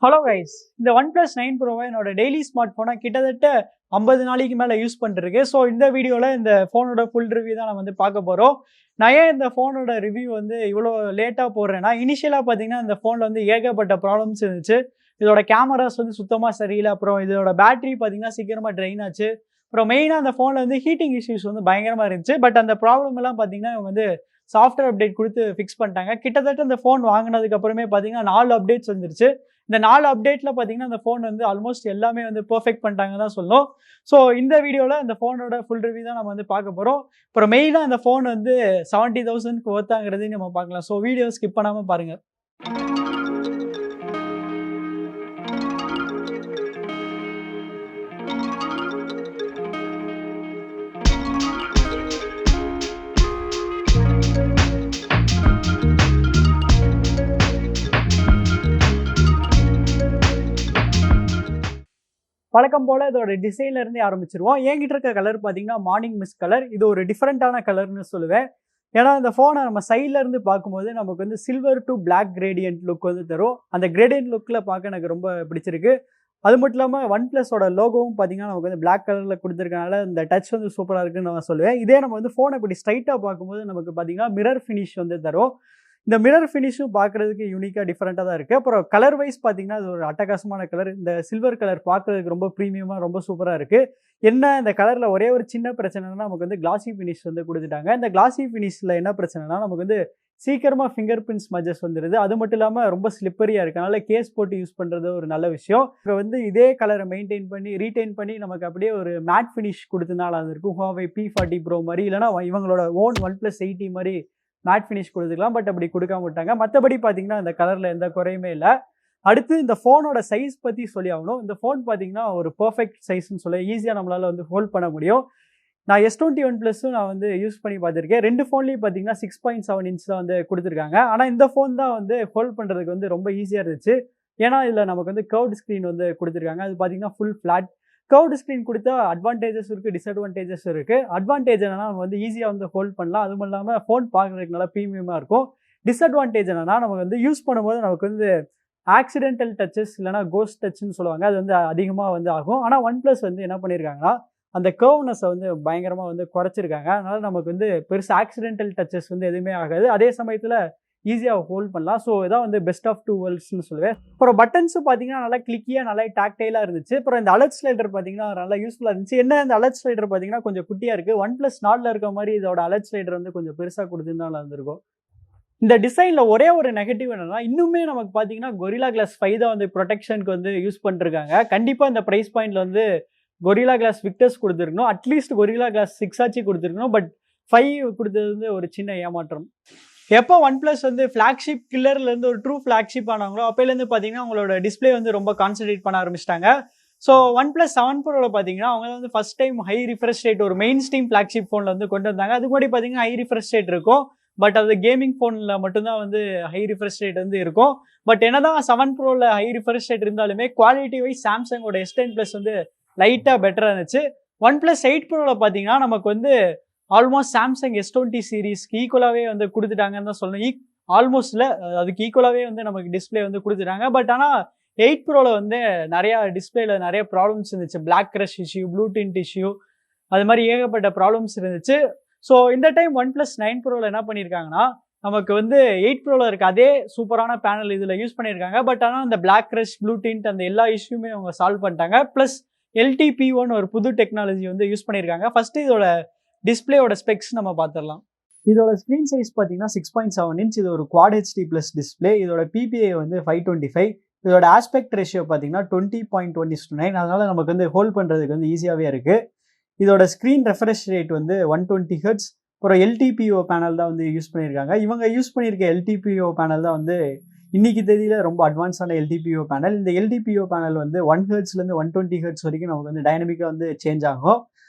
Hello guys, இந்த OnePlus 9 ப்ரோவை என்னோட daily smart ஃபோனை கிட்டத்தட்ட 50 நாளைக்கு மேலே யூஸ் பண்ணிருக்கு. ஸோ இந்த வீடியோவில் இந்த ஃபோனோட ஃபுல் ரிவ்யூ தான் நம்ம பார்க்க போகிறோம். நான் ஏன் இந்த ஃபோனோட ரிவ்யூ இவ்வளோ லேட்டாக போடுறேன்னா, இனிஷியலாக பார்த்தீங்கன்னா இந்த ஃபோனில் ஏகப்பட்ட ப்ராப்ளம்ஸ் இருந்துச்சு. இதோட கேமராஸ் சுத்தமாக சரியில்லை. அப்புறம் இதோட பேட்டரி பார்த்தீங்கன்னா சீக்கிரமாக ட்ரெயின் ஆச்சு. அப்புறம் மெயினாக அந்த ஃபோனில் ஹீட்டிங் இஷ்யூஸ் பயங்கரமாக இருந்துச்சு. பட் அந்த ப்ராப்ளம் எல்லாம் பார்த்தீங்கன்னா இவங்க சாஃப்ட்வேர் அப்டேட் கொடுத்து ஃபிக்ஸ் பண்ணிட்டாங்க. கிட்டத்தட்ட இந்த ஃபோன் வாங்கினதுக்கு அப்புறமே பார்த்தீங்கன்னா 4 அப்டேட்ஸ் வந்துருச்சு. இந்த 4 அப்டேட்டில் பார்த்தீங்கன்னா அந்த ஃபோன் ஆல்மோஸ்ட் எல்லாமே பெர்ஃபெக்ட் பண்ணிட்டாங்க தான் சொல்லணும். ஸோ இந்த வீடியோவில் இந்த ஃபோனோட ஃபுல் ரிவ்யூ தான் நம்ம பார்க்க போகிறோம். அப்புறம் மெயினாக இந்த ஃபோன் 70,000க்கு ஒர்த்தாங்கிறதையும் நம்ம பார்க்கலாம். ஸோ வீடியோ ஸ்கிப் பண்ணாமல் பாருங்கள். வழக்கம் போல் இதோட டிசைன்லேருந்தே ஆரம்பிச்சிருவோம். என்கிட்ட இருக்க கலர் பார்த்தீங்கன்னா மார்னிங் மிஸ்ட் கலர். இது ஒரு டிஃப்ரெண்ட்டான கலர்னு சொல்லுவேன். ஏன்னா இந்த ஃபோனை நம்ம சைட்லேருந்து பார்க்கும்போது நமக்கு silver to black gradient look தரும். அந்த கிரேடியன்ட் லுக்கில் பார்க்க எனக்கு ரொம்ப பிடிச்சிருக்கு. அது மட்டும் இல்லாமல் OnePlusோட லோகோவும் பார்த்தீங்கன்னா நமக்கு பிளாக் கலரில் கொடுத்துருக்கனால இந்த டச் சூப்பராக இருக்குன்னு நான் சொல்லுவேன். இதே நம்ம ஃபோனை இப்படி ஸ்ட்ரைட்டாக பார்க்கும்போது நமக்கு பார்த்தீங்கன்னா மிரர் ஃபினிஷ் தரும். இந்த மிரர் ஃபினிஷும் பார்க்குறதுக்கு யூனிக்காக டிஃப்ரெண்ட்டாக தான் இருக்குது. அப்புறம் கலர் வைஸ் பார்த்தீங்கன்னா அது ஒரு அட்டகாசமான கலர். இந்த சில்வர் கலர் பார்க்குறதுக்கு ரொம்ப ப்ரீமியமாக ரொம்ப சூப்பராக இருக்குது. என்ன இந்த கலரில் ஒரே ஒரு சின்ன பிரச்சனைனா நமக்கு கிளாசி ஃபினிஷ் கொடுத்துட்டாங்க. இந்த கிளாசி ஃபினிஷில் என்ன பிரச்சனைனா நமக்கு சீக்கிரமாக ஃபிங்கர் பிரிண்ட் ஸ்மஜஸ் வந்துடுது. அது மட்டும் இல்லாமல் ரொம்ப ஸ்லிப்பரியாக இருக்குது. அதனால் கேஸ் போட்டு யூஸ் பண்ணுறது ஒரு நல்ல விஷயம். இப்போ இதே கலரை மெயின்டைன் பண்ணி ரீடைன் பண்ணி நமக்கு அப்படியே ஒரு மேட் ஃபினிஷ் கொடுத்தனால அது இருக்கும். Huawei P40 Pro மாதிரி இல்லைனா இவங்களோட ஓன் OnePlus 80 மாதிரி மேட் ஃபினிஷ் கொடுத்துக்கலாம். பட் அப்படி கொடுக்காம விட்டாங்க. மற்றபடி பார்த்தீங்கன்னா இந்த கலரில் எந்த குறையுமே இல்லை. அடுத்து இந்த ஃபோனோட சைஸ் பற்றி சொல்லி ஆகணும். இந்த ஃபோன் பார்த்தீங்கன்னா ஒரு பர்ஃபெக்ட் சைஸ்ன்னு சொல்ல ஈஸியாக நம்மளால் ஹோல்ட் பண்ண முடியும். நான் S21 ப்ளஸும் நான் யூஸ் பண்ணி பார்த்துருக்கேன். 2 ஃபோன்லேயும் பார்த்தீங்கன்னா 6.7 இன்ச் தான் கொடுத்துருக்காங்க. ஆனால் இந்த ஃபோன் தான் ஹோல்ட் பண்ணுறதுக்கு ரொம்ப ஈஸியாக இருந்துச்சு. ஏன்னா இதில் நமக்கு கர்வ்டு ஸ்க்ரீன் கொடுத்துருக்காங்க. அது பார்த்தீங்கன்னா ஃபுல் ஃப்ளாட். கர்வ்டு ஸ்க்ரீன் கொடுத்தா அட்வான்டேஜஸ் இருக்குது, டிஸ்அட்வான்டேஜஸ் இருக்குது. அட்வான்டேஜ் என்னன்னா நம்ம ஈஸியாக ஹோல்ட் பண்ணலாம். அதுவும் இல்லாமல் ஃபோன் பார்க்குறதுக்கு நல்லா ப்ரீமியமாக இருக்கும். டிஸ்அட்வான்டேஜ் என்னன்னா நம்ம யூஸ் பண்ணும்போது நமக்கு ஆக்சிடென்டல் டச்சஸ் இல்லைனா கோஸ்ட் டச்னு சொல்லுவாங்க. அது அதிகமாக ஆகும். ஆனால் OnePlus என்ன பண்ணியிருக்காங்கன்னா அந்த கர்வ்னஸை பயங்கரமாக குறைச்சிருக்காங்க. அதனால் நமக்கு பெருசு ஆக்சிடென்டல் டச்சஸ் எதுவுமே ஆகாது. அதே சமயத்தில் ஈஸியாக ஹோல்ட் பண்ணலாம். ஸோ இதான் பெஸ்ட் ஆஃப் டூ வேர்ல்ட்ஸ்னு சொல்லுவேன். அப்புறம் பட்டன்ஸும் பார்த்தீங்கன்னா நல்லா கிளிக்கியாக நல்லா டாக்டைலாக இருந்துச்சு. அப்புறம் இந்த அலர்ட் ஸ்லைடர் பார்த்தீங்கன்னா நல்லா யூஸ்ஃபுல்லாக இருந்துச்சு. என்ன இந்த அலர்ட் ஸ்லைடர் பார்த்தீங்கன்னா கொஞ்சம் குட்டியாக இருக்குது. OnePlus 4ல் இருக்க மாதிரி இதோட அலர்ட் ஸ்லைடர் கொஞ்சம் பெருசாக கொடுத்துருந்தாலும் இருந்திருக்கும். இந்த டிசைனில் ஒரே ஒரு நெகட்டிவ் என்னன்னா இன்னுமே நமக்கு பார்த்தீங்கன்னா Gorilla Glass 5 தான் ப்ரொடெக்ஷனுக்கு யூஸ் பண்ணிருக்காங்க. கண்டிப்பாக இந்த ப்ரைஸ் பாயிண்ட்ல Gorilla Glass Victus கொடுத்துருக்கணும். அட்லீஸ்ட் Gorilla Glass 6 ஆச்சு கொடுத்துருக்கணும். பட் 5 கொடுத்தது ஒரு சின்ன ஏமாற்றம். எப்போ OnePlus ஃப்ளாக்ஷிப் கில்லர்லேருந்து ஒரு ட்ரூ ஃப்ளாக்ஷிப் ஆனாங்களோ அப்போலேருந்து பார்த்தீங்கன்னா அவங்களோட டிஸ்பிளே ரொம்ப கான்சன்ட்ரேட் பண்ண ஆரம்பிச்சிட்டாங்க. ஸோ OnePlus 7 ப்ரோவில் பார்த்தீங்கன்னா அவங்க first time high refresh rate ஒரு மெயின் ஸ்ட்ரீம் ஃப்ளாக்ஷிப் ஃபோனில் கொண்டு வந்தாங்க. அதுக்கு முன்னாடி பார்த்தீங்கன்னா ஹை ரிஃப்ரெஷ் ரேட் இருக்கும். பட் அது கேமிங் ஃபோனில் மட்டும்தான் ஹை ரிஃப்ரெஷ் ரேட் இருக்கும். பட் என்னதான் 7 ப்ரோவில் ஹை ரிஃப்ரெஷ் ரேட் இருந்தாலுமே குவாலிட்டி வைஸ் சாம்சங்கோட S10 Plus லைட்டாக பெட்டராக இருந்துச்சு. OnePlus 8 ப்ரோவில் பார்த்தீங்கன்னா நமக்கு ஆல்மோஸ்ட் சாம்சங் S20 சீரீஸ்க்கு ஈக்குவலாகவே கொடுத்துட்டாங்கன்னு தான் சொல்லணும். ஆல்மோஸ்ட்ல அதுக்கு ஈக்குவலாகவே நமக்கு டிஸ்பிளே கொடுத்துட்டாங்க. பட் ஆனால் 8 ப்ரோவில் நிறையா டிஸ்பிளேல நிறைய ப்ராப்ளம்ஸ் இருந்துச்சு. பிளாக் கிரஷ் இஷ்யூ, ப்ளூடின்ட் இஷ்யூ, அது மாதிரி ஏகப்பட்ட ப்ராப்ளம்ஸ் இருந்துச்சு. ஸோ இந்த டைம் OnePlus 9 ப்ரோவில் என்ன பண்ணியிருக்காங்கன்னா நமக்கு 8 ப்ரோவில் இருக்க அதே சூப்பரான பேனல் இதில் யூஸ் பண்ணியிருக்காங்க. பட் ஆனால் அந்த பிளாக் கிரஷ், ப்ளூடின்ட் அந்த எல்லா இஷ்யூமே அவங்க சால்வ் பண்ணிட்டாங்க. ப்ளஸ் LTPO ஒரு புது டெக்னாலஜி யூஸ் பண்ணியிருக்காங்க. ஃபர்ஸ்ட் இதோட டிஸ்பிளேயோட ஸ்பெக்ஸ் நம்ம பார்த்துடலாம். இதோட ஸ்க்ரீன் சைஸ் பார்த்தீங்கன்னா 6.7 இன்ச். இது ஒரு Quad HD Plus டிஸ்பிளே. இதோட PPI 525. இதோட ஆஸ்பெக்ட் ரேஷியோ பார்த்தீங்கன்னா 20.1:9. அதனால நமக்கு ஹோல்ட் பண்ணுறதுக்கு ஈஸியாகவே இருக்குது. இதோட ஸ்க்ரீன் ரெஃப்ரெஷ் ரேட் 120 Hz. அப்புறம் LTPO பேனல் தான் யூஸ் பண்ணியிருக்காங்க. இவங்க யூஸ் பண்ணியிருக்க LTPO பேனல் தான் இன்னைக்கு தேதியில ரொம்ப அட்வான்ஸான LTPO பேனல். இந்த LTPO பேனல் 1 Hzலேருந்து 120 Hz வரைக்கும் நமக்கு டைனமிக்காக சேஞ்ச் ஆகும்.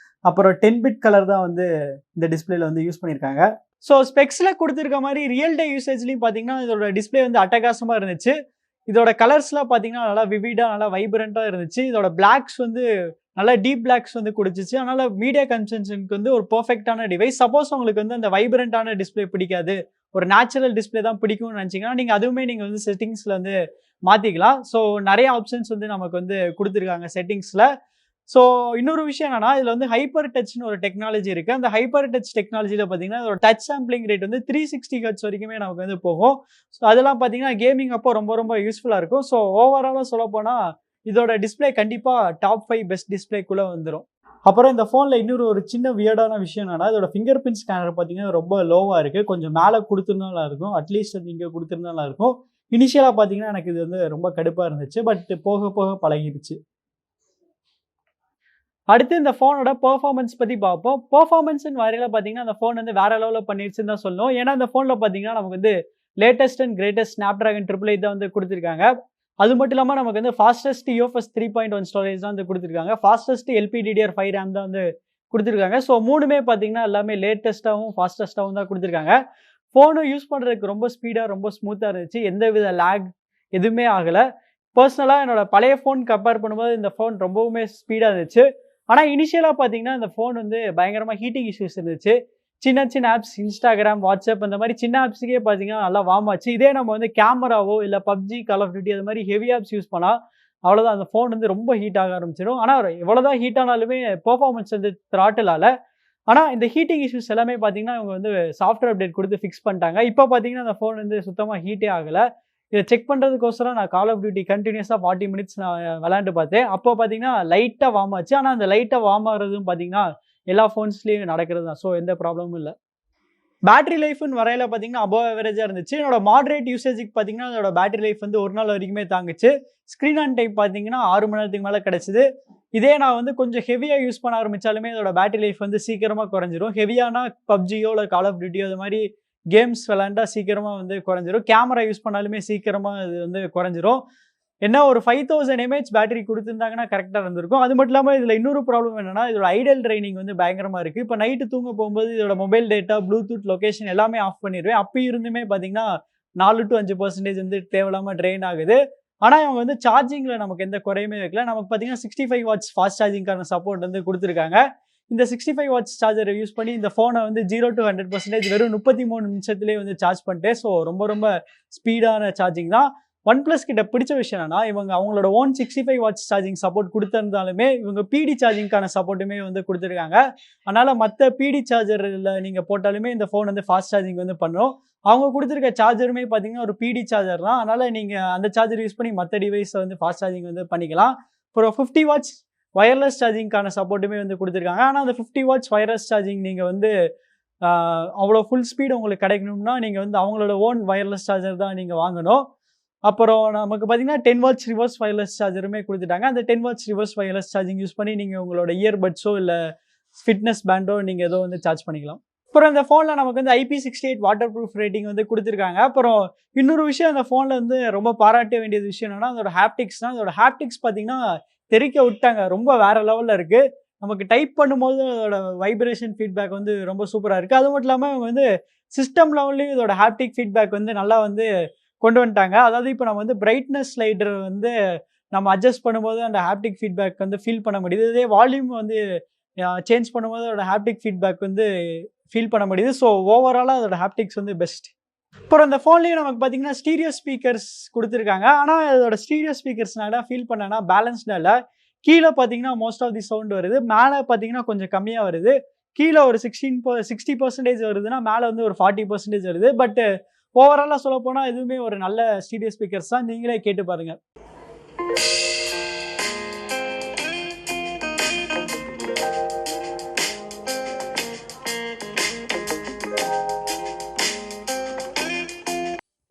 அப்புறம் 10 பிட் கலர் தான் இந்த டிஸ்பிளேல யூஸ் பண்ணியிருக்காங்க. ஸோ ஸ்பெக்ஸில் கொடுத்துருக்க மாதிரி ரியல் டே யூசேஜ்லையும் பார்த்தீங்கன்னா இதோட டிஸ்பிளே அட்டகாசமாக இருந்துச்சு. இதோட கலர்ஸ்லாம் பார்த்தீங்கன்னா நல்லா விவிடாக நல்லா வைப்ரண்ட்டாக இருந்துச்சு. இதோட பிளாக்ஸ் நல்லா டீப் பிளாக்ஸ் கொடுத்துச்சு. அதனால மீடியா கன்சம்ஷனுக்கு ஒரு பெர்ஃபெக்டான டிவைஸ். சப்போஸ் உங்களுக்கு அந்த வைப்ரண்டான டிஸ்பிளே பிடிக்காது, ஒரு நேச்சுரல் டிஸ்பிளே தான் பிடிக்கும்னு நினச்சிங்கன்னா நீங்கள் அதுவுமே நீங்கள் வந்து செட்டிங்ஸில் வந்து மாற்றிக்கலாம். ஸோ நிறைய ஆப்ஷன்ஸ் வந்து நமக்கு வந்து கொடுத்துருக்காங்க செட்டிங்ஸில். ஸோ இன்னொரு விஷயம் என்னன்னா, இதில் வந்து ஹைப்பர் டச்னு ஒரு டெக்னாலஜி இருக்குது. அந்த ஹைப்பர் டச் டெக்னாலஜியில் பார்த்தீங்கன்னா அதோட டச் சாம்பிளிங் ரேட் வந்து 360 ஹெர்ட்ஸ் வரைக்குமே நமக்கு வந்து போகும். ஸோ அதெல்லாம் பார்த்தீங்கன்னா கேமிங் அப்போ ரொம்ப ரொம்ப யூஸ்ஃபுல்லாக இருக்கும். ஸோ ஓவராலாக சொல்லப்போனால் இதோட டிஸ்பிளே கண்டிப்பாக டாப் 5 பெஸ்ட் டிஸ்பிளேக்குள்ளே வந்துடும். அப்புறம் இந்த ஃபோனில் இன்னொரு ஒரு சின்ன வியர்டான விஷயம் என்னன்னா, இதோட ஃபிங்கர் பிரிண்ட் ஸ்கேனர் பார்த்தீங்கன்னா ரொம்ப லோவாக இருக்குது. கொஞ்சம் மேலே கொடுத்துருந்தாலும் இருக்கும், அட்லீஸ்ட் அது இங்கே கொடுத்துருந்தாலும் இருக்கும். இனிஷியலாக பார்த்தீங்கன்னா எனக்கு இது வந்து ரொம்ப கடுப்பாக இருந்துச்சு. பட் போக போக பழகிடுச்சு. அடுத்து இந்த ஃபோனோட பெர்ஃபார்மன்ஸ் பற்றி பார்ப்போம். பெர்ஃபார்மன்ஸ்னு வரையில பார்த்தீங்கன்னா அந்த ஃபோன் வந்து வேற லெவலில் பண்ணிடுச்சுன்னு தான் சொல்லணும். ஏன்னா இந்த ஃபோனில் பார்த்தீங்கன்னா நமக்கு வந்து லேட்டஸ்ட் அண்ட் கிரேட்டஸ்ட் ஸ்னாப்டிராகன் 888 தான் வந்து கொடுத்துருக்காங்க. அது மட்டும் இல்லாமல் நமக்கு வந்து ஃபாஸ்டஸ்ட் UFS 3.1 ஸ்டோரேஜ் தான் வந்து கொடுத்துருக்காங்க. ஃபாஸ்டஸ்ட் LPDDR5 ரேம் தான் வந்து கொடுத்துருக்காங்க. ஸோ மூணுமே பார்த்தீங்கன்னா எல்லாமே லேட்டஸ்ட்டாகவும் ஃபாஸ்டஸ்ட்டாகவும் தான் கொடுத்துருக்காங்க. ஃபோனும் யூஸ் பண்ணுறதுக்கு ரொம்ப ஸ்பீடாக ரொம்ப ஸ்மூத்தாக இருந்துச்சு. எந்த வித லேக் எதுவுமே ஆகலை. பர்சனலாக என்னோட பழைய ஃபோன் கம்பேர் பண்ணும்போது இந்த ஃபோன் ரொம்பவுமே ஸ்பீடாக இருந்துச்சு. ஆனால் இனிஷியலாக பார்த்தீங்கன்னா இந்த ஃபோன் வந்து பயங்கரமாக ஹீட்டிங் இஷ்யூஸ் இருந்துச்சு. சின்ன சின்ன ஆப்ஸ் இன்ஸ்டாகிராம், வாட்ஸ்அப் அந்த மாதிரி சின்ன ஆப்ஸுக்கே பார்த்தீங்கன்னா நல்லா வார்ம் ஆச்சு. இதே நம்ம வந்து கேமராவோ இல்லை PUBG, கால் ஆஃப் டியூட்டி அது மாதிரி ஹெவி ஆப்ஸ் யூஸ் பண்ணால் அவ்வளோதான், அந்த ஃபோன் வந்து ரொம்ப ஹீட் ஆக ஆரம்பிச்சிடும். ஆனால் எவ்வளோதான் ஹீட் ஆனாலுமே பெர்ஃபார்மன்ஸ் வந்து த்ராட்டிலால. ஆனால் இந்த ஹீட்டிங் இஷ்யூஸ் எல்லாமே பார்த்தீங்கன்னா இவங்க வந்து சாஃப்ட்வேர் அப்டேட் கொடுத்து ஃபிக்ஸ் பண்ணிட்டாங்க. இப்போ பார்த்தீங்கன்னா அந்த ஃபோன் வந்து சுத்தமாக ஹீட்டே ஆகலை. இதை செக் பண்ணுறதுக்கோசரம் நான் கால் ஆஃப் டியூட்டி கண்டினியூஸாக 40 மினிட்ஸ் நான் விளையாண்டு பார்த்தேன். அப்போ பார்த்தீங்கன்னா லைட்டாக வார்ம் ஆச்சு. ஆனால் அந்த லைட்டாக வார்ம் ஆகிறதும் பார்த்தீங்கன்னா எல்லா ஃபோன்ஸ்லேயும் நடக்கிறது தான். ஸோ எந்த ப்ராப்ளமும் இல்லை. பேட்டரி லைஃப்னு வரையில பார்த்தீங்கன்னா அபோவ் ஆவரேஜாக இருந்துச்சு. என்னோட மாடரேட் யூசேஜுக்கு பார்த்தீங்கன்னா அதோட பேட்டரி லைஃப் வந்து ஒரு நாள் வரைக்குமே தாங்குச்சு. ஸ்க்ரீன் ஆன் டைம் பார்த்தீங்கன்னா 6 மணி நேரத்துக்கு மேலே கிடச்சிது. இதே நான் வந்து கொஞ்சம் ஹெவியாக யூஸ் பண்ண ஆரம்பித்தாலுமே இதோட பேட்டரி லைஃப் வந்து சீக்கிரமாக குறைஞ்சிரும். ஹெவியானா PUBGயோ இல்லை கால் ஆஃப் டியூட்டியோ அது மாதிரி கேம்ஸ் விளையாண்டா சீக்கிரமாக வந்து குறைஞ்சிரும். கேமரா யூஸ் பண்ணாலுமே சீக்கிரமாக இது வந்து குறைஞ்சிரும். என்ன ஒரு 5000 mAh பேட்டரி கொடுத்துருந்தாங்கன்னா கரெக்டாக இருந்திருக்கும். அது மட்டும் இல்லாமல் இதில் இன்னொரு ப்ராப்ளம் என்னன்னா, இதோட ஐடல் ட்ரைனிங் வந்து பயங்கரமாக இருக்குது. இப்போ நைட்டு தூங்க போகும்போது இதோட மொபைல் டேட்டா, ப்ளூடூத் லொகேஷன் எல்லாமே ஆஃப் பண்ணிடுவேன். அப்போ இருந்துமே பார்த்தீங்கன்னா 4 to 5% வந்து தேவையில்லாமல் ட்ரெயின் ஆகுது. ஆனால் இவங்க வந்து சார்ஜிங்கில் நமக்கு எந்த குறையுமே வைக்கல. நமக்கு பார்த்தீங்கன்னா 65 வாட்ஸ் ஃபாஸ்ட் சார்ஜிங்கான சப்போர்ட் வந்து கொடுத்துருக்காங்க. இந்த 65 வாட்ஸ் சார்ஜரை யூஸ் பண்ணி இந்த ஃபோனை வந்து 0 to 100% வெறும் 33 நிமிஷத்துலேயே வந்து சார்ஜ் பண்ணிட்டேன். ஸோ ரொம்ப ரொம்ப ஸ்பீடான சார்ஜிங் தான். OnePlus கிட்ட பிடிச்ச விஷயம் என்னன்னா, இவங்க அவங்களோட ஓன் 65 வாட்ஸ் சார்ஜிங் சப்போர்ட் கொடுத்திருந்தாலுமே இவங்க PD சார்ஜிங்கான சப்போர்ட்டுமே வந்து கொடுத்துருக்காங்க. அதனால மற்ற PD சார்ஜரில் நீங்கள் போட்டாலுமே இந்த ஃபோன் வந்து ஃபாஸ்ட் சார்ஜிங் வந்து பண்ணும். அவங்க கொடுத்துருக்க சார்ஜருமே பார்த்தீங்கன்னா ஒரு PD சார்ஜர் தான். அதனால நீங்கள் அந்த சார்ஜர் யூஸ் பண்ணி மற்ற டிவைஸை வந்து ஃபாஸ்ட் சார்ஜிங் வந்து பண்ணிக்கலாம். அப்புறம் 50 வாட்ஸ் வயர்லெஸ் சார்ஜிங்கான சப்போர்ட்டுமே வந்து கொடுத்துருக்காங்க. ஆனால் அந்த 50 வாட்ஸ் வயர்லெஸ் சார்ஜிங் நீங்கள் வந்து அவ்வளோ ஃபுல் ஸ்பீடு உங்களுக்கு கிடைக்கணும்னா நீங்கள் வந்து அவங்களோட ஓன் வயர்லெஸ் சார்ஜர் தான் நீங்கள் வாங்கணும். அப்புறம் நமக்கு பார்த்தீங்கன்னா 10 வாட்ஸ் ரிவர்ஸ் வயர்லெஸ் சார்ஜருமே கொடுத்துட்டாங்க. அந்த 10 watts reverse wireless charging use பண்ணி நீங்கள் உங்களோட இயர்பட்ஸோ இல்லை ஃபிட்னஸ் பேண்டோ நீங்கள் ஏதோ வந்து சார்ஜ் பண்ணிக்கலாம். அப்புறம் இந்த ஃபோனில் நமக்கு வந்து IP68 வாட்டர் ப்ரூஃப் ரேட்டிங் வந்து கொடுத்துருக்காங்க. அப்புறம் இன்னொரு விஷயம் அந்த ஃபோனில் வந்து ரொம்ப பாராட்ட வேண்டியது விஷயம் என்னன்னா அதோட ஹாப்டிக்ஸ் தான். அதோட ஹாப்டிக்ஸ் பார்த்தீங்கன்னா தெறிக்க விட்டாங்க. ரொம்ப வேற லெவலில் இருக்குது. நமக்கு டைப் பண்ணும்போது அதோட வைப்ரேஷன் ஃபீட்பேக் வந்து ரொம்ப சூப்பராக இருக்குது. அது மட்டும் இல்லாமல் அவங்க வந்து சிஸ்டம் லெவல்லையும் இதோட ஹாப்டிக் ஃபீட்பேக் வந்து நல்லா வந்து கொண்டு வந்துட்டாங்க. அதாவது இப்போ நம்ம வந்து பிரைட்னஸ் ஸ்லைடர் வந்து நம்ம அட்ஜஸ்ட் பண்ணும்போது அந்த ஹாப்டிக் ஃபீட்பேக் வந்து ஃபீல் பண்ண முடியுது. இதே வால்யூம் வந்து சேஞ்ச் பண்ணும்போது அதோட ஹாப்டிக் ஃபீட்பேக் வந்து ஃபீல் பண்ண முடியுது. ஸோ ஓவராலாக அதோட ஹாப்டிக்ஸ் வந்து பெஸ்ட். அப்புறம் அந்த ஃபோன்லேயும் நமக்கு பார்த்தீங்கன்னா ஸ்டீரியோ ஸ்பீக்கர்ஸ் கொடுத்துருக்காங்க. ஆனால் அதோட ஸ்டீரியோ ஸ்பீக்கர்ஸ் நான் என்ன ஃபீல் பண்ணேன்னா பேலன்ஸ்டாக இல்லை. கீழே பார்த்தீங்கன்னா மோஸ்ட் ஆஃப் தி சவுண்ட் வருது, மேலே பார்த்தீங்கன்னா கொஞ்சம் கம்மியாக வருது. கீழே ஒரு 60% வருதுன்னா மேலே வந்து ஒரு 40% வருது. பட் ஓவராலாக சொல்ல போனால் எதுவுமே ஒரு நல்ல ஸ்டீரியோ ஸ்பீக்கர்ஸ் தான். நீங்களே கேட்டு பாருங்க.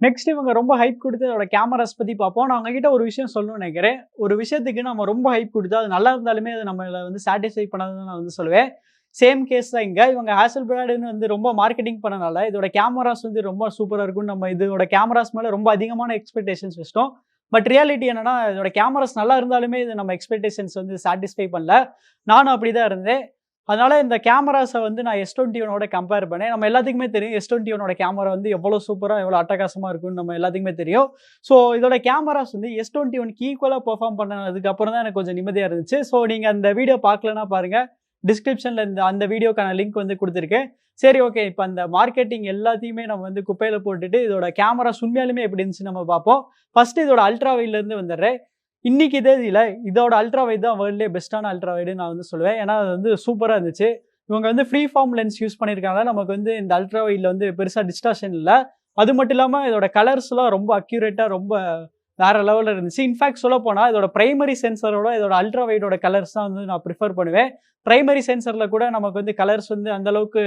நெக்ஸ்ட் இவங்க ரொம்ப ஹைப் கொடுத்து அதோட கேமராஸ் பற்றி பார்ப்போம். நான் உங்ககிட்ட ஒரு விஷயம் சொல்லணும்னு நினைக்கிறேன். ஒரு விஷயத்துக்கு நம்ம ரொம்ப ஹைப் கொடுத்தா அது நல்லா இருந்தாலுமே அது நம்மளை வந்து சாட்டிஸ்ஃபை பண்ணாதுன்னு நான் வந்து சொல்லுவேன். சேம் கேஸ் தான் இங்கே. இவங்க ஹாசல்பிளாட்னு வந்து ரொம்ப மார்க்கெட்டிங் பண்ணனால இதோட கேமராஸ் வந்து ரொம்ப சூப்பராக இருக்கும்னு நம்ம இதோட கேமராஸ் மேலே ரொம்ப அதிகமான எக்ஸ்பெக்டேஷன்ஸ் வச்சிட்டோம். பட் ரியாலிட்டி என்னன்னா இதோட கேமராஸ் நல்லா இருந்தாலுமே இது நம்ம எக்ஸ்பெக்டேஷன்ஸ் வந்து சாட்டிஸ்ஃபை பண்ணல. நானும் அப்படி தான் இருந்தேன். அதனால இந்த கேமராஸை வந்து நான் S21 கம்பேர் பண்ணேன். நம்ம எல்லாத்துக்குமே தெரியும் S21 கேமரா வந்து எவ்வளோ சூப்பராக எவ்வளோ அட்டகாசமாக இருக்குன்னு நம்ம எல்லாத்துக்குமே தெரியும். ஸோ இதோட கேமராஸ் வந்து S21 ஈக்குவலாக பெர்ஃபார்ம் பண்ணதுக்கு அப்புறம் தான் எனக்கு கொஞ்சம் நிம்மதியாக இருந்துச்சு. ஸோ நீங்கள் அந்த வீடியோ பார்க்கலன்னா பாருங்கள். டிஸ்கிரிப்ஷனில் அந்த வீடியோக்கான லிங்க் வந்து கொடுத்துருக்கேன். சரி ஓகே, இப்போ அந்த மார்க்கெட்டிங் எல்லாத்தையுமே நம்ம வந்து குப்பையில் போட்டுட்டு இதோட கேமரா உண்மையாலுமே எப்படி இருந்துச்சு நம்ம பார்ப்போம். ஃபர்ஸ்ட் இதோட அல்ட்ரா வைட்லேருந்து வந்துடுறேன். இன்னைக்கு இதோட அல்ட்ரா வைட் தான் வேர்ல்ட்லேயே பெஸ்ட்டான அல்ட்ரா வைடு நான் வந்து சொல்லுவேன். ஏன்னா அது வந்து சூப்பராக இருந்துச்சு. இவங்க வந்து ஃப்ரீ ஃபார்ம் லென்ஸ் யூஸ் பண்ணியிருக்காங்க. நமக்கு வந்து இந்த அல்ட்ரா வைடில் வந்து பெருசாக டிஸ்டார்ஷன் இல்லை. அது மட்டும் இல்லாமல் இதோட கலர்ஸ்லாம் ரொம்ப அக்யூரேட்டாக ரொம்ப வேற லெவலில் இருந்துச்சு. இன்ஃபேக்ட் சொல்ல போனால் இதோட பிரைமரி சென்சரோட இதோட அல்ட்ரா வைடோட கலர்ஸ் தான் வந்து நான் ப்ரிஃபர் பண்ணுவேன். பிரைமரி சென்சரில் கூட நமக்கு வந்து கலர்ஸ் வந்து அந்தளவுக்கு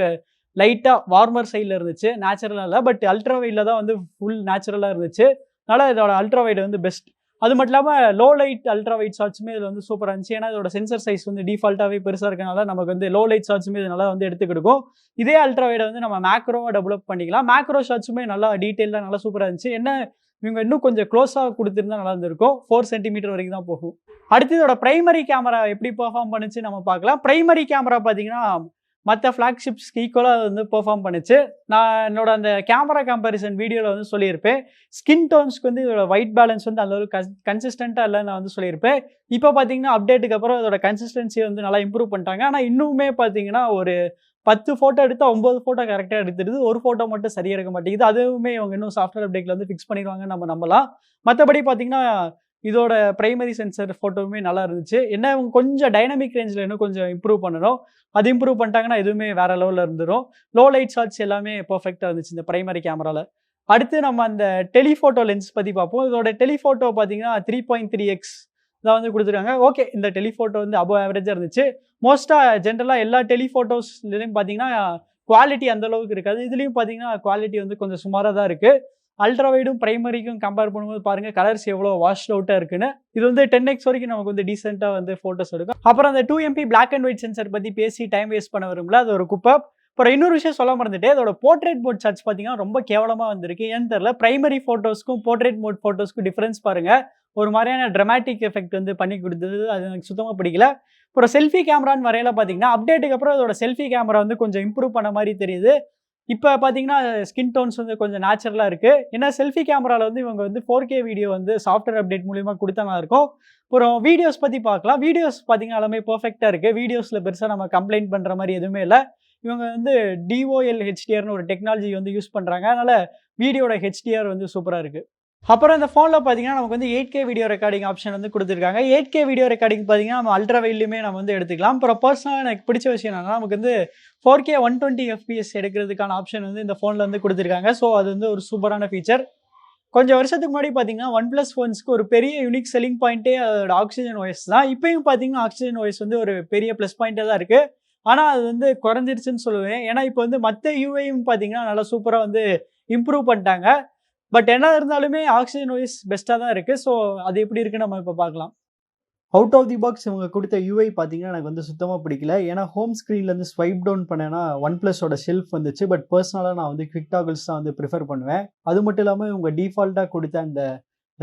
லைட்டாக வார்மர் சைடில் இருந்துச்சு, நேச்சுரலாக இல்லை. பட் அல்ட்ரா வைடில் தான் வந்து ஃபுல் நேச்சுரலாக இருந்துச்சு. அதனால் இதோட அல்ட்ரா வைடு வந்து பெஸ்ட். அது மட்டும் இல்லாமல் லோ லைட் அல்ட்ரா வைட் ஷாட்ஸுமே இதில் வந்து சூப்பராக இருந்துச்சு. ஏன்னா இதோட சென்சர் சைஸ் வந்து டிஃபால்ட்டாகவே பெருசாக இருக்கனால நமக்கு வந்து லோ லைட் ஷாட்ஸுமே இது நல்லா வந்து எடுத்து கொடுக்கும். இதே அல்ட்ரா வைடை வந்து நம்ம மேக்ரோவாக டெவலப் பண்ணிக்கலாம். மேக்ரோ ஷாட்ஸுமே நல்லா டீட்டெயிலாக நல்லா சூப்பராக இருந்துச்சு. என்ன இவங்க இன்னும் கொஞ்சம் க்ளோஸாக கொடுத்துருந்தா நல்லா இருந்திருக்கும். 4 சென்டிமீட்டர் வரைக்கும் தான் போகும். அடுத்து இதோட பிரைமரி கேமரா எப்படி பெர்ஃபார்ம் பண்ணுச்சு நம்ம பார்க்கலாம். பிரைமரி கேமரா பார்த்தீங்கன்னா மற்ற ஃப்ளாக்ஷிப்ஸ்க்கு ஈக்குவலாக வந்து பெர்ஃபார்ம் பண்ணுச்சு. நான் என்னோட அந்த கேமரா கம்பேரிசன் வீடியோவில் வந்து சொல்லியிருப்பேன். ஸ்கின் டோன்ஸ்க்கு வந்து இதோட ஒயிட் பேலன்ஸ் வந்து அந்த ஒரு கன்சிஸ்டண்ட்டாக இல்லை நான் வந்து சொல்லியிருப்பேன். இப்போ பார்த்தீங்கன்னா அப்டேட்டுக்கு அப்புறம் இதோட கன்சிஸ்டன்சியை வந்து நல்லா இம்ப்ரூவ் பண்ணிட்டாங்க. ஆனால் இன்னுமே பார்த்தீங்கன்னா ஒரு 10 ஃபோட்டோ எடுத்தால் 9 ஃபோட்டோ கரெக்டாக எடுத்துடுது. ஒரு ஃபோட்டோ மட்டும் சரியாக இருக்க மாட்டேங்குது. அதுவுமே இவங்க இன்னும் சாஃப்ட்வேர் அப்டேட்டில் வந்து ஃபிக்ஸ் பண்ணிடுவாங்கன்னு நம்ம நம்பலாம். மற்றபடி பார்த்தீங்கன்னா இதோட பிரைமரி சென்சர் ஃபோட்டோவுமே நல்லா இருந்துச்சு. என்ன இவங்க கொஞ்சம் டைனமிக் ரேஞ்சில் இன்னும் கொஞ்சம் இம்ப்ரூவ் பண்ணணும். அது இம்ப்ரூவ் பண்ணிட்டாங்கன்னா எதுவுமே வேற லெவலில் இருந்துடும். லோ லைட் ஷாட்ஸ் எல்லாமே பர்ஃபெக்டாக இருந்துச்சு இந்த பிரைமரி கேமராவில். அடுத்து நம்ம அந்த டெலிஃபோட்டோ லென்ஸ் பற்றி பார்ப்போம். இதோட டெலிஃபோட்டோ பார்த்தீங்கன்னா 3.3x தான் வந்து கொடுத்துருக்காங்க. ஓகே, இந்த டெலிஃபோட்டோ வந்து அபவ் ஆவரேஜாக இருந்துச்சு. மோஸ்ட்டாக ஜென்ரலாக எல்லா டெலிஃபோட்டோஸ்லையும் பார்த்தீங்கன்னா குவாலிட்டி அந்தளவுக்கு இருக்காது. இதுலேயும் பார்த்தீங்கன்னா குவாலிட்டி வந்து கொஞ்சம் சுமாராக தான் இருக்குது. அல்ட்ரா வைடும் பிரைமரிக்கும் கம்பேர் பண்ணும்போது பாருங்க கலர்ஸ் எவ்வளோ வாஷ் அவுட்டாக இருக்குன்னு. இது வந்து 10x வரைக்கும் நமக்கு வந்து டீசெண்டாக வந்து ஃபோட்டோஸ் எடுக்கும். அப்புறம் அந்த 2MP black and white sensor பற்றி பேசி டைம் வேஸ்ட் பண்ண வரும்ல, அது ஒரு குப்பை. அப்புறம் இன்னொரு விஷயம் சொல்ல மறந்துட்டு, அதோட போர்ட்ரேட் மோட் சார்ஜ் பார்த்தீங்கன்னா ரொம்ப கேவலமாக வந்திருக்கு. ஏன்னு தெரியல, பிரைமரி ஃபோட்டோஸ்க்கும் போர்ட்ரேட் மோட் ஃபோட்டோஸ்க்கும் டிஃபரன்ஸ் பாருங்க. ஒரு மாதிரியான ட்ராமாட்டிக் எஃபெக்ட் வந்து பண்ணி கொடுத்தது. அது எனக்கு சுத்தமாக பிடிக்கல. அப்புறம் செல்ஃபி கேமரான்னு வரையில பார்த்தீங்கன்னா அப்டேட்டுக்கு அப்புறம் அதோட செல்ஃபி கேமரா வந்து கொஞ்சம் இம்ப்ரூவ் பண்ண மாதிரி தெரியுது. இப்போ பார்த்தீங்கன்னா ஸ்கின் டோன்ஸ் வந்து கொஞ்சம் நேச்சுரலாக இருக்குது. ஏன்னா செல்ஃபி கேமராவில் வந்து இவங்க வந்து 4K வீடியோ வந்து சாஃப்ட்வேர் அப்டேட் மூலிமா கொடுத்தா நல்லா இருக்கும். அப்புறம் வீடியோஸ் பற்றி பார்க்கலாம். வீடியோஸ் பார்த்தீங்கன்னா எல்லாமே பர்ஃபெக்டாக இருக்குது. வீடியோஸில் பெருசாக நம்ம கம்ப்ளைண்ட் பண்ணுற மாதிரி எதுவுமே இல்லை. இவங்க வந்து DOL HDRன்னு ஒரு டெக்னாலஜி வந்து யூஸ் பண்ணுறாங்க. அதனால் வீடியோட HDR வந்து சூப்பராக இருக்குது. அப்புறம் இந்த ஃபோனில் பார்த்தீங்கன்னா நமக்கு வந்து 8K வீடியோ ரெக்கார்டிங் ஆப்ஷன் வந்து கொடுத்துருக்காங்க. 8K வீடியோ ரெக்கார்டிங் பார்த்தீங்கன்னா நம்ம அல்ட்ரா வைட்லையுமே நம்ம வந்து எடுத்துக்கலாம். அப்புறம் பர்சனலாக எனக்கு பிடிச்ச விஷயம் என்னன்னா, நமக்கு வந்து 4K 120 FPS எடுக்கிறதுக்கான ஆப்ஷன் வந்து இந்த ஃபோனில் வந்து கொடுத்துருக்காங்க. ஸோ அது வந்து ஒரு சூப்பரான ஃபீச்சர். கொஞ்சம் வருஷத்துக்கு முன்னாடி பார்த்தீங்கன்னா OnePlus ஃபோன்ஸ்க்கு ஒரு பெரிய யூனிக் செல்லிங் பாயிண்ட்டே அதோட ஆக்சிஜன் OS தான். இப்பயும் பார்த்தீங்கன்னா ஆக்சிஜன் OS வந்து ஒரு பெரிய ப்ளஸ் பாயிண்ட்டாக தான் இருக்குது. ஆனால் அது வந்து குறைஞ்சிருச்சுன்னு சொல்லுவேன். ஏன்னா இப்போ வந்து மற்ற யூஐயும் பார்த்தீங்கன்னா நல்லா சூப்பராக வந்து இம்ப்ரூவ் பண்ணிட்டாங்க. பட் என்ன இருந்தாலுமே ஆக்சிஜன் OS பெஸ்ட்டாக தான் இருக்குது. ஸோ அது எப்படி இருக்குன்னு நம்ம இப்போ பார்க்கலாம். அவுட் ஆஃப் தி பாக்ஸ் இவங்க கொடுத்த யூஐ பார்த்தீங்கன்னா எனக்கு வந்து சுத்தமாக பிடிக்கல. ஏன்னா ஹோம் ஸ்க்ரீன்லேருந்து ஸ்வைப் டவுன் பண்ணேன்னா OnePlusோட ஷெல்ஃப் வந்துச்சு. பட் பர்சனலாக நான் வந்து குவிக் டாகிள்ஸ் தான் வந்து ப்ரிஃபர் பண்ணுவேன். அது மட்டும் இல்லாமல் இவங்க டிஃபால்ட்டாக கொடுத்த அந்த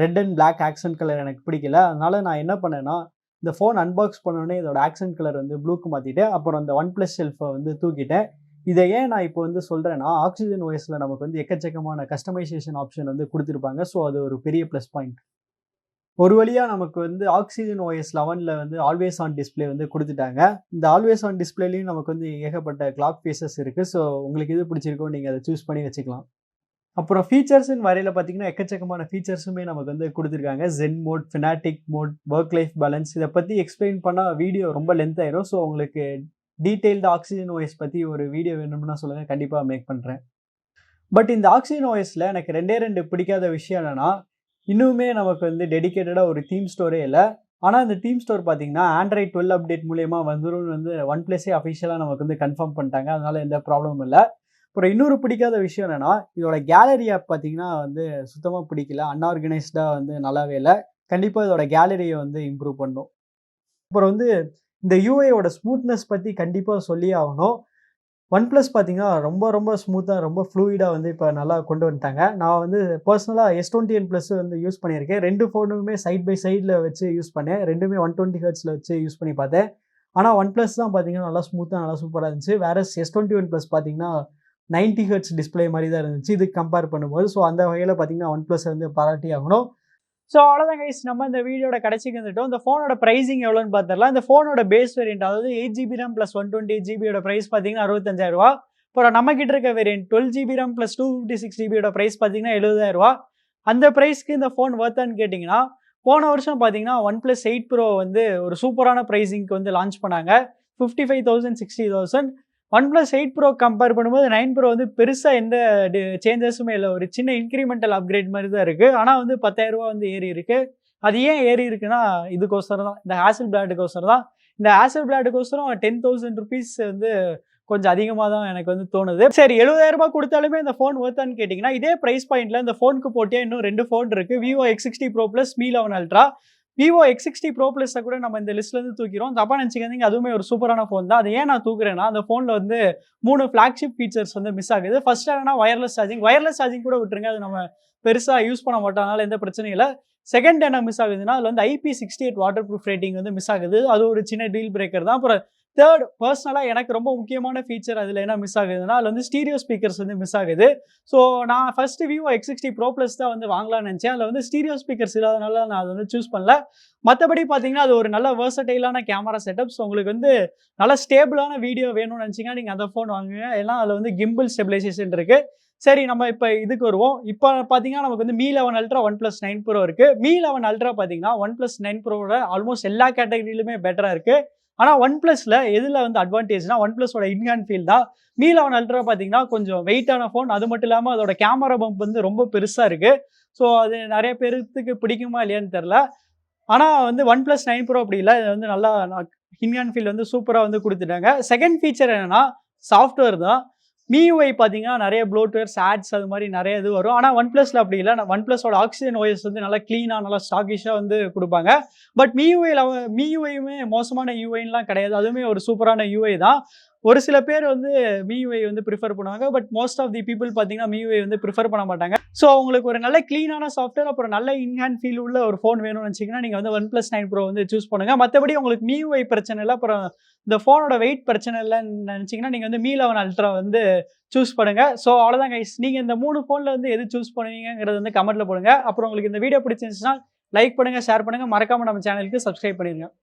red and black accent colour எனக்கு பிடிக்கல. அதனால நான் என்ன பண்ணேன்னா, இந்த ஃபோன் அன்பாக்ஸ் பண்ணோடனே இதோட ஆக்சன்ட் கலர் வந்து ப்ளூக்கு மாற்றிட்டேன். அப்புறம் அந்த OnePlus ஷெல்ஃபை வந்து தூக்கிட்டேன். இதை ஏன் நான் இப்போ வந்து சொல்கிறேன்னா, ஆக்சிஜன் OSல நமக்கு வந்து எக்கச்சக்கமான கஸ்டமைசேஷன் ஆப்ஷன் வந்து கொடுத்துருப்பாங்க. ஸோ அது ஒரு பெரிய ப்ளஸ் பாயிண்ட். ஒரு வழியாக நமக்கு வந்து ஆக்சிஜன் OS 11ல் வந்து ஆல்வேஸ் ஆன் டிஸ்பிளே வந்து கொடுத்துட்டாங்க. இந்த ஆல்வேஸ் ஆன் டிஸ்பிளேலையும் நமக்கு வந்து ஏகப்பட்ட கிளாக் ஃபேஸஸ் இருக்குது. ஸோ உங்களுக்கு எது பிடிச்சிருக்கோ நீங்கள் அதை சூஸ் பண்ணி வச்சுக்கலாம். அப்புறம் ஃபீச்சர்ஸ்ன்னு வரையில் பார்த்தீங்கன்னா எக்கச்சக்கமான ஃபீச்சர்ஸுமே நமக்கு வந்து கொடுத்துருக்காங்க. Zen mode, Fnatic mode, work life balance. இதை பற்றி எக்ஸ்பிளைன் பண்ணால் வீடியோ ரொம்ப லென்த் ஆயிரும். ஸோ உங்களுக்கு டீட்டெயில்டு ஆக்சிஜன் OS பற்றி ஒரு வீடியோ வேணும்னா சொல்லுங்கள், கண்டிப்பாக மேக் பண்ணுறேன். பட் இந்த ஆக்சிஜன் OSல எனக்கு ரெண்டு பிடிக்காத விஷயம் என்னென்னா, இன்னுமே நமக்கு வந்து டெடிக்கேட்டடாக ஒரு தீம் ஸ்டோரே இல்லை. ஆனால் இந்த தீம் ஸ்டோர் பார்த்தீங்கன்னா Android 12 அப்டேட் மூலயமா வந்துடும் வந்து OnePlusே அஃபிஷியலாக நமக்கு வந்து கன்ஃபார்ம் பண்ணிட்டாங்க. அதனால எந்த ப்ராப்ளமும் இல்லை. அப்புறம் இன்னொரு பிடிக்காத விஷயம் என்னென்னா, இதோட கேலரி ஆப் பார்த்தீங்கன்னா வந்து சுத்தமாக பிடிக்கல. அன்ஆர்கனைஸ்டாக வந்து நல்லாவே இல்லை. கண்டிப்பாக இதோட கேலரியை வந்து இம்ப்ரூவ் பண்ணும். அப்புறம் வந்து இந்த யூஐயோட ஸ்மூத்னஸ் பற்றி கண்டிப்பாக சொல்லியே ஆகணும். OnePlus பார்த்தீங்கன்னா ரொம்ப ஸ்மூத்தாக ரொம்ப ஃப்ளூயிடாக வந்து இப்போ நல்லா கொண்டு வந்துட்டாங்க. நான் வந்து பர்சனலாக S21 Plus வந்து யூஸ் பண்ணியிருக்கேன். 2 ஃபோனுமே சைட் பை சைடில் வச்சு யூஸ் பண்ணேன். ரெண்டுமே 120 Hz வச்சு யூஸ் பண்ணி பார்த்தேன். ஆனால் OnePlus தான் பார்த்தீங்கன்னா நல்லா ஸ்மூத்தாக நல்லா சூப்பராக இருந்துச்சு. வேறு S21 Plus பார்த்தீங்கன்னா 90 Hz டிஸ்பிளே மாதிரி தான் இருந்துச்சு இது கம்பேர் பண்ணும்போது. ஸோ அந்த வகையில் பார்த்தீங்கன்னா OnePlus வந்து பாராட்டி ஆகணும். ஸோ அவ்வளோதான் கைஸ், நம்ம இந்த வீடியோட கடைசிக்கு வந்துட்டோம். இந்த ஃபோனோட ப்ரைஸிங் எவ்வளோன்னு பார்த்துடலாம். இந்த ஃபோனோட பேஸ் வேரியன்ட், அதாவது 8GB RAM plus 128GB price பார்த்தீங்கன்னா 65,000 ரூபா. அப்புறம் நம்ம கிட்ட இருக்க variant 12GB RAM plus 256GB price பார்த்தீங்கன்னா 70,000 ரூபா. அந்த ப்ரைஸ்க்கு இந்த ஃபோன் வர்த்தான்னு கேட்டிங்கன்னா, போன வருஷம் பார்த்தீங்கன்னா OnePlus 8 Pro வந்து ஒரு சூப்பரான ப்ரைஸிங்க்கு வந்து லான்ச் பண்ணாங்க. 55,000 60,000. OnePlus 8 Pro கம்பேர் பண்ணும்போது 9 Pro வந்து பெருசாக எந்த சேஞ்சஸுமே இல்லை. ஒரு சின்ன இன்க்ரிமெண்டல் அப்கிரேட் மாதிரி தான் இருக்குது. ஆனால் வந்து 10,000 ரூபா வந்து ஏறி இருக்கு. அது ஏன் ஏறி இருக்குன்னா இதுக்கோசரம் தான், இந்த ஹேசல் பிளாடுக்கோசரம் தான். இந்த ஹேசல் பிளாடுக்கோசரம் 10,000 ருபீஸ் வந்து கொஞ்சம் அதிகமாக தான் எனக்கு வந்து தோணுது. சரி, 70,000 ரூபாய் கொடுத்தாலுமே இந்த ஃபோன் ஒர்த்தான்னு கேட்டிங்கன்னா, இதே ப்ரைஸ் பாயிண்ட்ல இந்த ஃபோனுக்கு போட்டியா இன்னும் 2 ஃபோன் இருக்கு. vivo X60 Pro Plus, Mi 11 Ultra. vivo X60 Pro Plus கூட நம்ம இந்த லிஸ்ட்ல இருந்து தூக்கிறோம். தப்பா நினைச்சுக்காதீங்க, அதுவுமே ஒரு சூப்பரான ஃபோன் தான். அது ஏன் நான் தூக்குறேன்னா, அந்த ஃபோன்ல வந்து 3 ஃபிளாக்ஷிப் ஃபீச்சர்ஸ் வந்து மிஸ் ஆகுது. ஃபர்ஸ்ட் என்னன்னா வயர்லெஸ் சார்ஜிங் கூட விட்டுருங்க, அது நம்ம பெருசா யூஸ் பண்ண மாட்டோம், அதனால எந்த பிரச்சனையும் இல்லை. செகண்ட் என்ன மிஸ் ஆகுதுன்னா, அதுல வந்து IP68 வாட்டர் ப்ரூஃப் ரேட்டிங் வந்து மிஸ் ஆகுது. அது ஒரு சின்ன டீல் பிரேக்கர் தான். அப்புறம் தேர்ட், பர்சனலாக எனக்கு ரொம்ப முக்கியமான ஃபீச்சர் அதில் என்ன மிஸ் ஆகுதுன்னா, அதில் வந்து ஸ்டீரியோ ஸ்பீக்கர்ஸ் வந்து மிஸ் ஆகுது. ஸோ நான் first vivo X60 Pro Plus தான் வந்து வாங்கலாம்னு நினச்சேன். அதில் வந்து ஸ்டீரியோ ஸ்பீக்கர்ஸ் இல்லாதனால நான் அதை வந்து சூஸ் பண்ணல. மற்றபடி பார்த்தீங்கன்னா அது ஒரு நல்ல வெர்சடைலான கேமரா செட்டப். ஸோ உங்களுக்கு வந்து நல்ல ஸ்டேபிளான வீடியோ வேணும்னு நினச்சிங்கன்னா நீங்கள் அந்த ஃபோன் வாங்குங்க. ஏன்னா அதில் வந்து கிம்பிள் ஸ்டெபிலைசேஷன் இருக்குது. சரி, நம்ம இப்போ இதுக்கு வருவோம். இப்போ பார்த்தீங்கன்னா நமக்கு வந்து Mi 11 Ultra, OnePlus 9 Pro இருக்குது. Mi 11 Ultra பார்த்தீங்கன்னா OnePlus 9 Proவோட ஆல்மோஸ்ட் எல்லா கேட்டகரியிலுமே பெட்டராக இருக்குது. ஆனால் OnePlusல எதில் வந்து அட்வான்டேஜ்னா OnePluஸோட இன்ஹேண்ட் ஃபீல் தான். Mi 11 Ultra பார்த்தீங்கன்னா கொஞ்சம் வெயிட்டான ஃபோன். அது மட்டும் இல்லாமல் அதோட கேமரா பம்ப் வந்து ரொம்ப பெருசாக இருக்குது. ஸோ அது நிறைய பேருக்கு பிடிக்குமா இல்லையான்னு தெரில. ஆனால் வந்து OnePlus 9 Pro அப்படி இல்லை. இது வந்து நல்லா இன்ஹேண்ட் ஃபீல் வந்து சூப்பராக வந்து கொடுத்துட்டாங்க. செகண்ட் ஃபீச்சர் என்னன்னா சாஃப்ட்வேர் தான். MIUI பார்த்தீங்கன்னா நிறைய ப்ளோட்வேர்ஸ், ஆட்ஸ் அது மாதிரி நிறைய இது வரும். ஆனால் OnePlusல அப்படி இல்லை. OnePluஸோட ஆக்சிஜன் OS வந்து நல்லா க்ளீனாக நல்லா ஸ்டாக்கிஷாக வந்து கொடுப்பாங்க. பட் MIUIயுமே மோசமான யூஐலாம் கிடையாது. அதுவுமே ஒரு சூப்பரான யூஐ தான். ஒரு சில பேர் வந்து MIUI வந்து ப்ரிஃபர் பண்ணுவாங்க. But most of the people பார்த்தீங்கன்னா MIUI வந்து ப்ரிஃபர் பண்ண மாட்டாங்க. ஸோ உங்களுக்கு ஒரு நல்ல க்ளீனான சாஃப்ட்வேர், அப்புறம் நல்ல இன்ஹேண்ட் ஃபீல் உள்ள ஒரு ஃபோன் வேணும்னு நினச்சிங்கன்னா நீங்கள் வந்து OnePlus 9 Pro வந்து சூஸ் பண்ணுங்கள். மற்றபடி உங்களுக்கு MIUI பிரச்சனை இல்லை, அப்புறம் இந்த ஃபோனோட வெயிட் பிரச்சனை இல்லைன்னு நினச்சிங்கன்னா நீங்கள் வந்து Mi 11 Ultra வந்து சூஸ் பண்ணுங்க. ஸோ அவ்வளோதான் கைஸ், நீங்கள் இந்த 3 ஃபோனில் வந்து எது சூஸ் பண்ணுவீங்கிறது வந்து கமெண்ட்டில் போடுங்க. அப்புறம் உங்களுக்கு இந்த வீடியோ பிடிச்சிருந்துச்சுன்னா லைக் பண்ணுங்கள், ஷேர் பண்ணுங்கள், மறக்காமல் நம்ம சேனலுக்கு சப்ஸ்கிரைப் பண்ணிடுங்க.